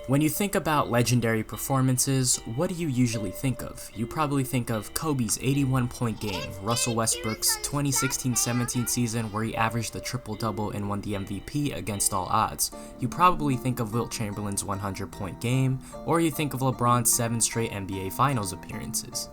When you think about legendary performances, what do you usually think of? You probably think of Kobe's 81-point game, Russell Westbrook's 2016-17 season where he averaged a triple-double and won the MVP against all odds. You probably think of Wilt Chamberlain's 100-point game, or you think of LeBron's 7 straight NBA Finals appearances.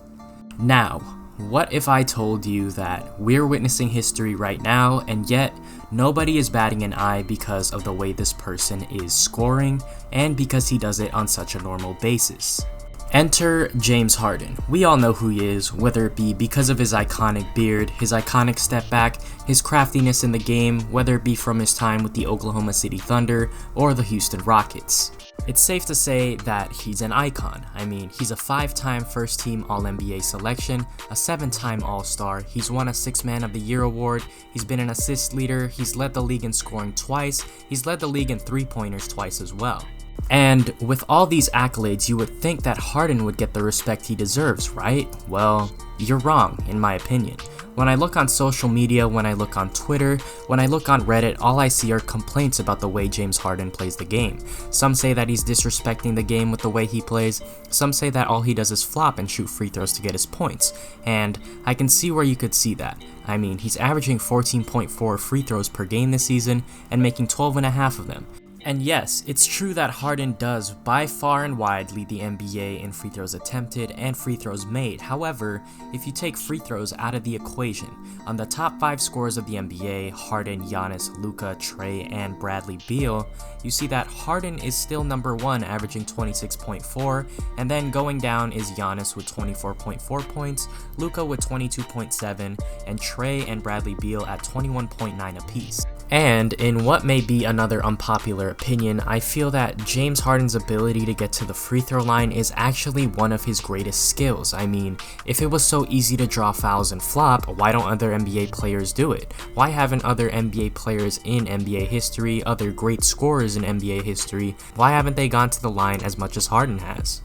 Now, what if I told you that we're witnessing history right now, and yet nobody is batting an eye because of the way this person is scoring, and because he does it on such a normal basis? Enter James Harden. We all know who he is, whether it be because of his iconic beard, his iconic step back, his craftiness in the game, whether it be from his time with the Oklahoma City Thunder or the Houston Rockets. It's safe to say that he's an icon. I mean, he's a 5-time first-team All-NBA selection, a 7-time All-Star, he's won a 6th Man of the Year award, he's been an assist leader, he's led the league in scoring twice, he's led the league in three-pointers twice as well. And with all these accolades, you would think that Harden would get the respect he deserves, right? Well, you're wrong, in my opinion. When I look on social media, when I look on Twitter, when I look on Reddit, all I see are complaints about the way James Harden plays the game. Some say that he's disrespecting the game with the way he plays, some say that all he does is flop and shoot free throws to get his points, and I can see where you could see that. I mean, he's averaging 14.4 free throws per game this season and making 12.5 of them. And yes, it's true that Harden does by far and wide lead the NBA in free throws attempted and free throws made. However, if you take free throws out of the equation, on the top 5 scorers of the NBA, Harden, Giannis, Luka, Trey, and Bradley Beal, you see that Harden is still number 1, averaging 26.4, and then going down is Giannis with 24.4 points, Luka with 22.7, and Trey and Bradley Beal at 21.9 apiece. And in what may be another unpopular opinion, I feel that James Harden's ability to get to the free throw line is actually one of his greatest skills. I mean, if it was so easy to draw fouls and flop, why don't other NBA players do it? Why haven't other NBA players in NBA history, other great scorers in NBA history, why haven't they gone to the line as much as Harden has?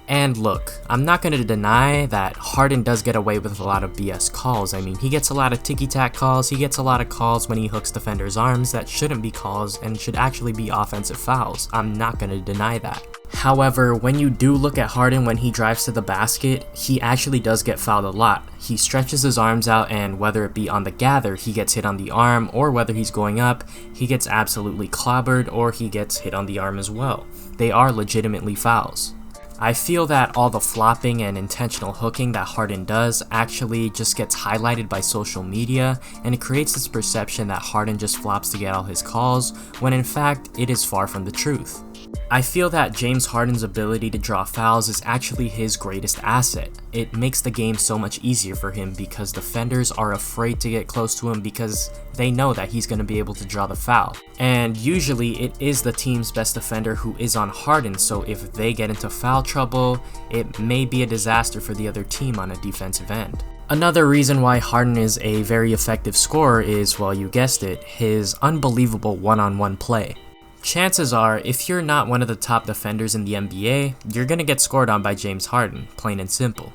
And look, I'm not going to deny that Harden does get away with a lot of BS calls. I mean, he gets a lot of ticky-tack calls, he gets a lot of calls when he hooks defenders' arms that shouldn't be calls and should actually be offensive fouls. I'm not going to deny that. However, when you do look at Harden when he drives to the basket, he actually does get fouled a lot. He stretches his arms out, and whether it be on the gather, he gets hit on the arm, or whether he's going up, he gets absolutely clobbered or he gets hit on the arm as well. They are legitimately fouls. I feel that all the flopping and intentional hooking that Harden does actually just gets highlighted by social media, and it creates this perception that Harden just flops to get all his calls, when in fact it is far from the truth. I feel that James Harden's ability to draw fouls is actually his greatest asset. It makes the game so much easier for him because defenders are afraid to get close to him because they know that he's going to be able to draw the foul. And usually it is the team's best defender who is on Harden, so if they get into foul trouble, it may be a disaster for the other team on a defensive end. Another reason why Harden is a very effective scorer is, well, you guessed it, his unbelievable one-on-one play. Chances are, if you're not one of the top defenders in the NBA, you're gonna get scored on by James Harden, plain and simple.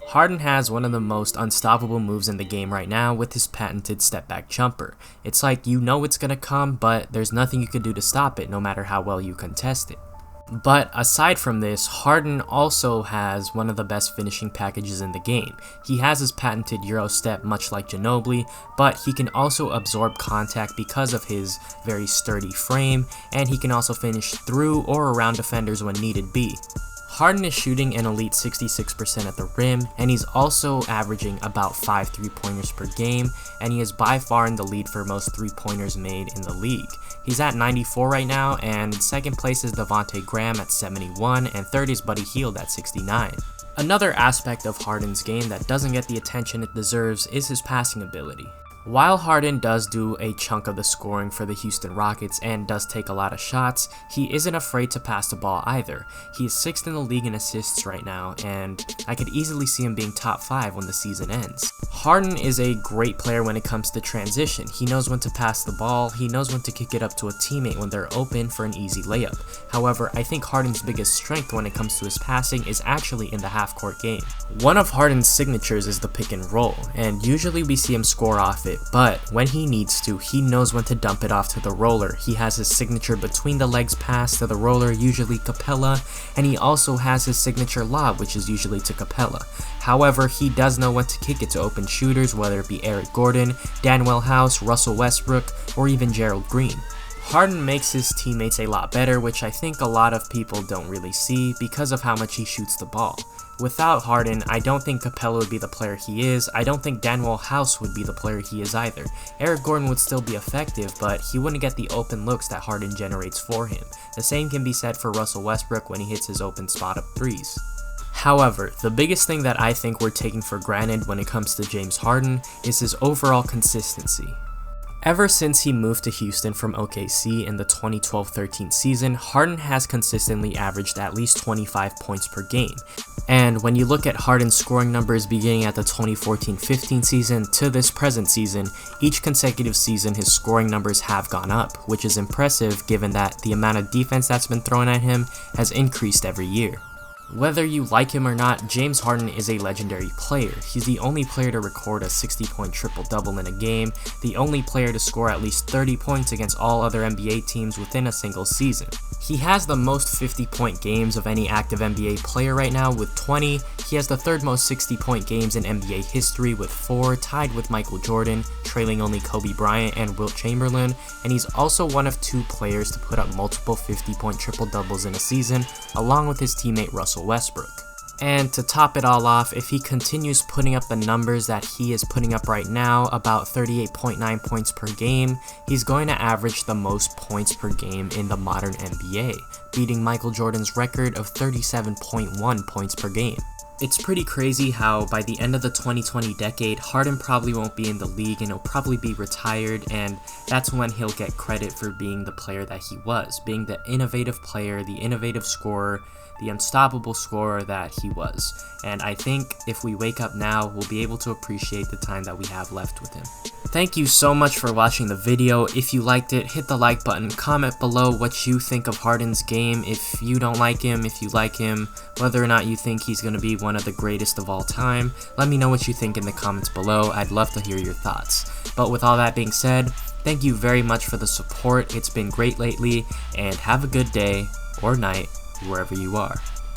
Harden has one of the most unstoppable moves in the game right now with his patented step-back jumper. It's like you know it's gonna come, but there's nothing you can do to stop it no matter how well you contest it. But aside from this, Harden also has one of the best finishing packages in the game. He has his patented Euro step much like Ginobili, but he can also absorb contact because of his very sturdy frame, and he can also finish through or around defenders when needed be. Harden is shooting an elite 66% at the rim, and he's also averaging about 5 3-pointers per game, and he is by far in the lead for most 3-pointers made in the league. He's at 94 right now, and second place is Devontae Graham at 71, and third is Buddy Hield at 69. Another aspect of Harden's game that doesn't get the attention it deserves is his passing ability. While Harden does do a chunk of the scoring for the Houston Rockets and does take a lot of shots, he isn't afraid to pass the ball either. He is 6th in the league in assists right now, and I could easily see him being top 5 when the season ends. Harden is a great player when it comes to transition. He knows when to pass the ball, he knows when to kick it up to a teammate when they're open for an easy layup. However, I think Harden's biggest strength when it comes to his passing is actually in the half-court game. One of Harden's signatures is the pick and roll, and usually we see him score off it it, but when he needs to, he knows when to dump it off to the roller. He has his signature between the legs pass to the roller, usually Capella, and he also has his signature lob, which is usually to Capella. However, he does know when to kick it to open shooters, whether it be Eric Gordon, Danuel House, Russell Westbrook, or even Gerald Green. Harden makes his teammates a lot better, which I think a lot of people don't really see because of how much he shoots the ball. Without Harden, I don't think Capella would be the player he is. I don't think Danuel House would be the player he is either. Eric Gordon would still be effective, but he wouldn't get the open looks that Harden generates for him. The same can be said for Russell Westbrook when he hits his open spot-up threes. However, the biggest thing that I think we're taking for granted when it comes to James Harden is his overall consistency. Ever since he moved to Houston from OKC in the 2012-13 season, Harden has consistently averaged at least 25 points per game. And when you look at Harden's scoring numbers beginning at the 2014-15 season to this present season, each consecutive season his scoring numbers have gone up, which is impressive given that the amount of defense that's been thrown at him has increased every year. Whether you like him or not, James Harden is a legendary player. He's the only player to record a 60-point triple-double in a game, the only player to score at least 30 points against all other NBA teams within a single season. He has the most 50-point games of any active NBA player right now with 20. He has the third most 60-point games in NBA history with 4, tied with Michael Jordan, trailing only Kobe Bryant and Wilt Chamberlain, and he's also one of 2 players to put up multiple 50-point triple-doubles in a season, along with his teammate Russell Westbrook. And to top it all off, if he continues putting up the numbers that he is putting up right now, about 38.9 points per game, he's going to average the most points per game in the modern NBA, beating Michael Jordan's record of 37.1 points per game. It's pretty crazy how by the end of the 2020 decade, Harden probably won't be in the league and he'll probably be retired, and that's when he'll get credit for being the player that he was, being the innovative player, the innovative scorer, the unstoppable scorer that he was. And I think if we wake up now, we'll be able to appreciate the time that we have left with him. Thank you so much for watching the video. If you liked it, hit the like button, comment below what you think of Harden's game, if you don't like him, if you like him, whether or not you think he's going to be one of the greatest of all time. Let me know what you think in the comments below. I'd love to hear your thoughts. But with all that being said, thank you very much for the support. It's been great lately, and have a good day or night wherever you are.